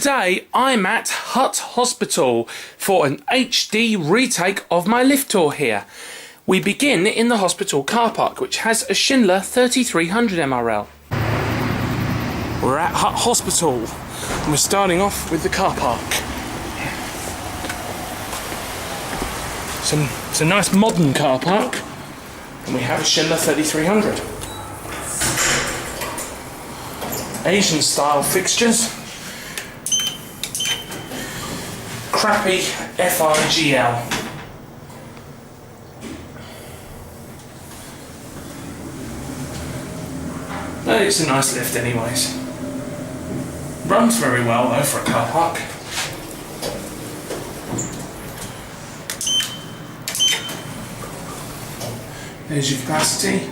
Today I'm at Hutt Hospital for an HD retake of my lift tour here. We begin in the hospital car park, which has a Schindler 3300 MRL. We're at Hutt Hospital and we're starting off with the car park. It's a nice modern car park and we have a Schindler 3300. Asian style fixtures. Crappy FIGL. But it's a nice lift anyways. Runs very well though for a car park. There's your capacity.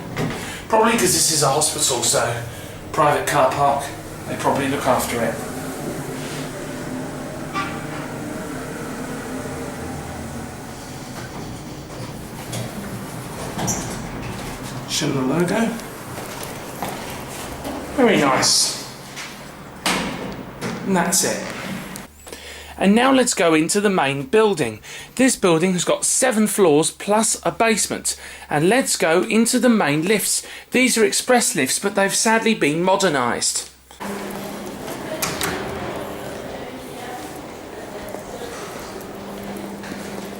Probably because this is a hospital, so private car park, they probably look after it. Schindler logo. Very nice. And that's it. And now let's go into the main building. This building has got 7 floors plus a basement. And let's go into the main lifts. These are express lifts, but they've sadly been modernised.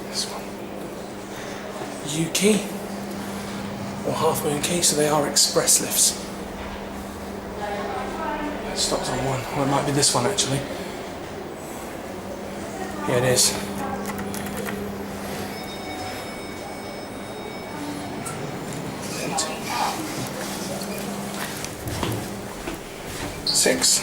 This one. U key. Or half moon key, so they are express lifts. It stops on one. Well, it might be this one actually. Yeah, it is. Six.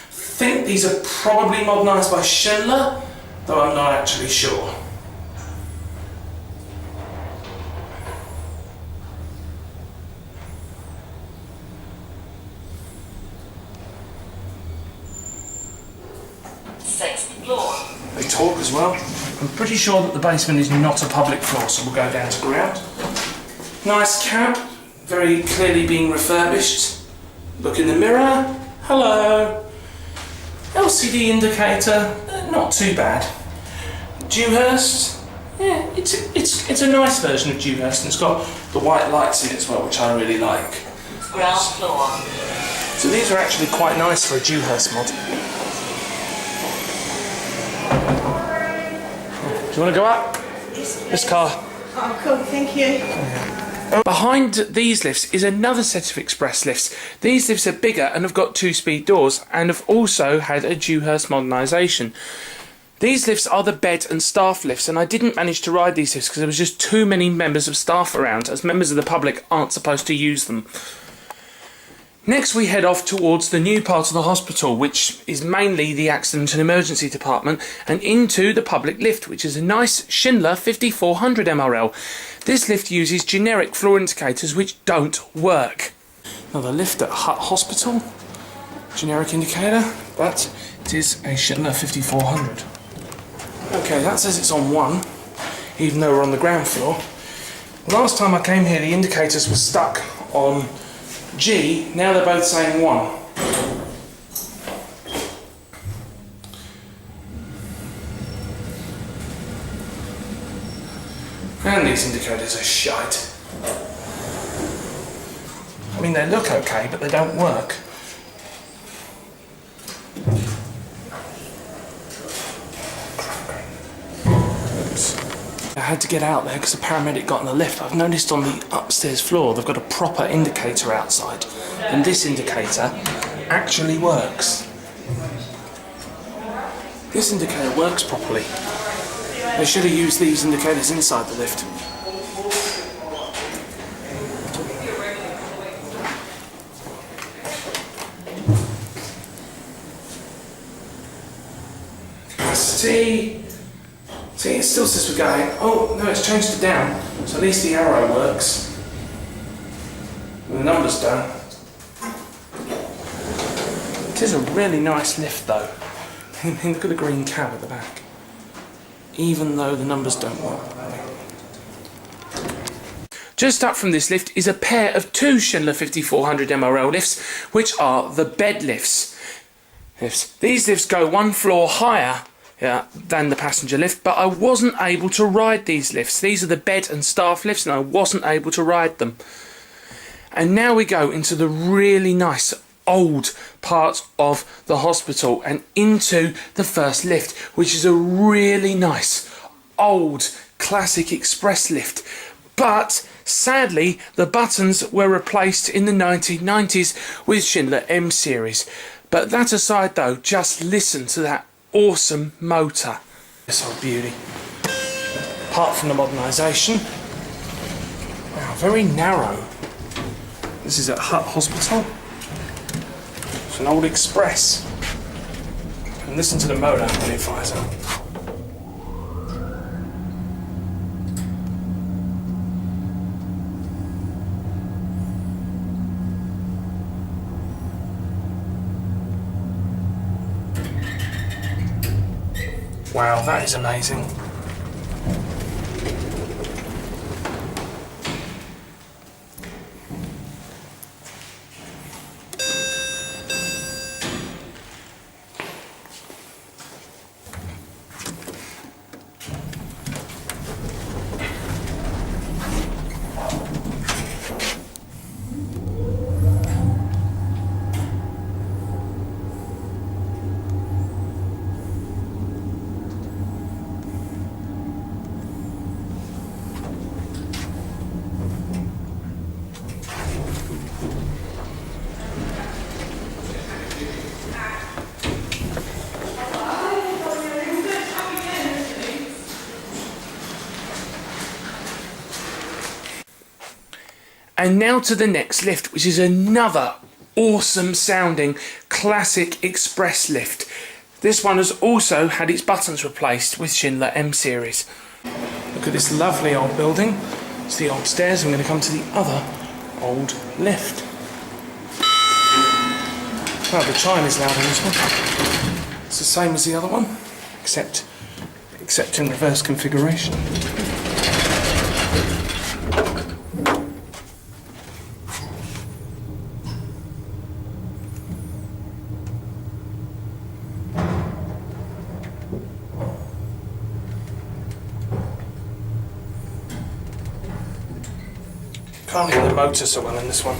I think these are probably modernised by Schindler, though I'm not actually sure. They talk as well. I'm pretty sure that the basement is not a public floor, so we'll go down to ground. Nice cab, very clearly being refurbished. Look in the mirror. Hello. LCD indicator, not too bad. Dewhurst, yeah, it's a nice version of Dewhurst, and it's got the white lights in it as well, which I really like. Ground floor. So these are actually quite nice for a Dewhurst mod. Do you want to go up? This car. Oh, cool, thank you. Behind these lifts is another set of express lifts. These lifts are bigger and have got 2-speed doors and have also had a Dewhurst modernisation. These lifts are the bed and staff lifts, and I didn't manage to ride these lifts because there was just too many members of staff around, as members of the public aren't supposed to use them. Next we head off towards the new part of the hospital, which is mainly the accident and emergency department, and into the public lift, which is a nice Schindler 5400 MRL. This lift uses generic floor indicators which don't work. Another lift at Hutt Hospital, generic indicator, but it is a Schindler 5400. Okay, that says it's on 1, even though we're on the ground floor. Last time I came here the indicators were stuck on G, now they're both saying 1. And these indicators are shite. I mean, they look okay, but they don't work. Oops. I had to get out there because a paramedic got in the lift. I've noticed on the upstairs floor they've got a proper indicator outside, and this indicator actually works. This indicator works properly. They should have used these indicators inside the lift. Capacity. See, it still says we're going. Oh, no, it's changed to down. So at least the arrow works. And the numbers don't. It is a really nice lift though. Look at the green cab at the back. Even though the numbers don't work. Just up from this lift is a pair of two Schindler 5400 MRL lifts, which are the bed lifts. These lifts go one floor higher than the passenger lift, but I wasn't able to ride these lifts. These are the bed and staff lifts, and I wasn't able to ride them. And now we go into the really nice old part of the hospital and into the first lift, which is a really nice old classic express lift. But sadly, the buttons were replaced in the 1990s with Schindler M series. But that aside though, just listen to that awesome motor. This old beauty. Apart from the modernisation, wow, very narrow. This is at Hutt Hospital. It's an old express. And listen to the motor when it fires up. Wow, that is amazing. And now to the next lift, which is another awesome sounding classic express lift. This one has also had its buttons replaced with Schindler M series. Look at this lovely old building. It's the old stairs. I'm going to come to the other old lift. Well, the chime is loud on this one. It's the same as the other one, except in reverse configuration. Can't hear the motor so well in this one.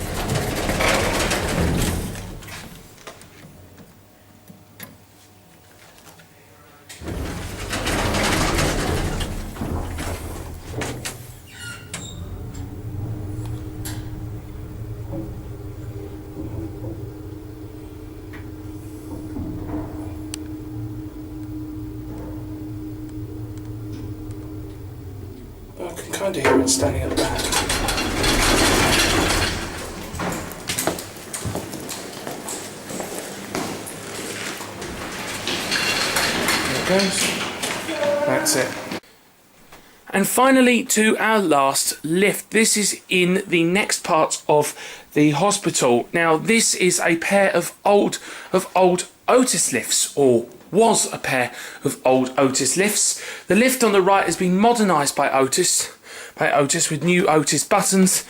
I can kind of hear it standing at the back. Goes. That's it. And finally to our last lift. This is in the next part of the hospital. Now this is a pair of old Otis lifts, or was a pair of old Otis lifts. The lift on the right has been modernised by Otis with new Otis buttons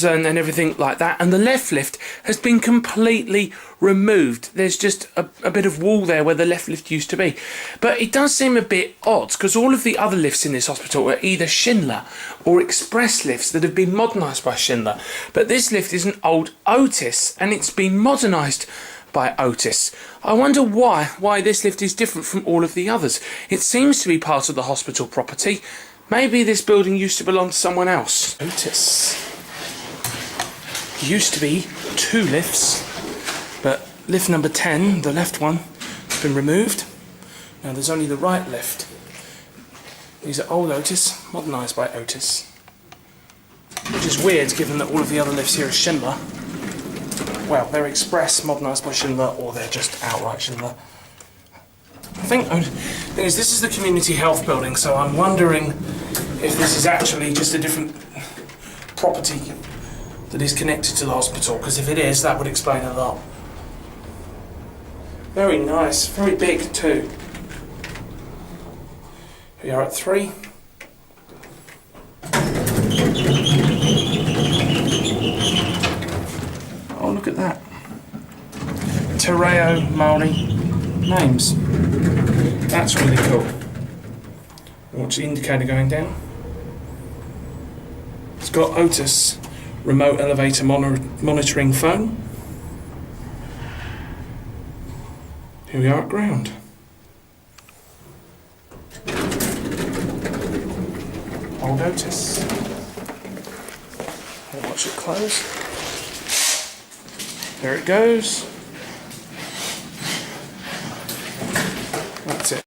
and everything like that, and the left lift has been completely removed. There's just a bit of wall there where the left lift used to be, but it does seem a bit odd because all of the other lifts in this hospital are either Schindler or express lifts that have been modernised by Schindler, but this lift is an old Otis and it's been modernised by Otis. I wonder why this lift is different from all of the others. It seems to be part of the hospital property. Maybe this building used to belong to someone else. Otis. Used to be two lifts, but lift number 10, the left one, has been removed. Now there's only the right lift. These are old Otis, modernised by Otis. Which is weird given that all of the other lifts here are Schindler. Well, they're express, modernised by Schindler, or they're just outright Schindler. I think this is the community health building, so I'm wondering if this is actually just a different property that is connected to the hospital, because if it is, that would explain a lot. Very nice, very big too. We are at 3. Oh, look at that. Terreo Maori names. That's really cool. Watch the indicator going down. It's got Otis remote elevator monitoring phone. Here we are at ground. Old Otis. And watch it close. There it goes.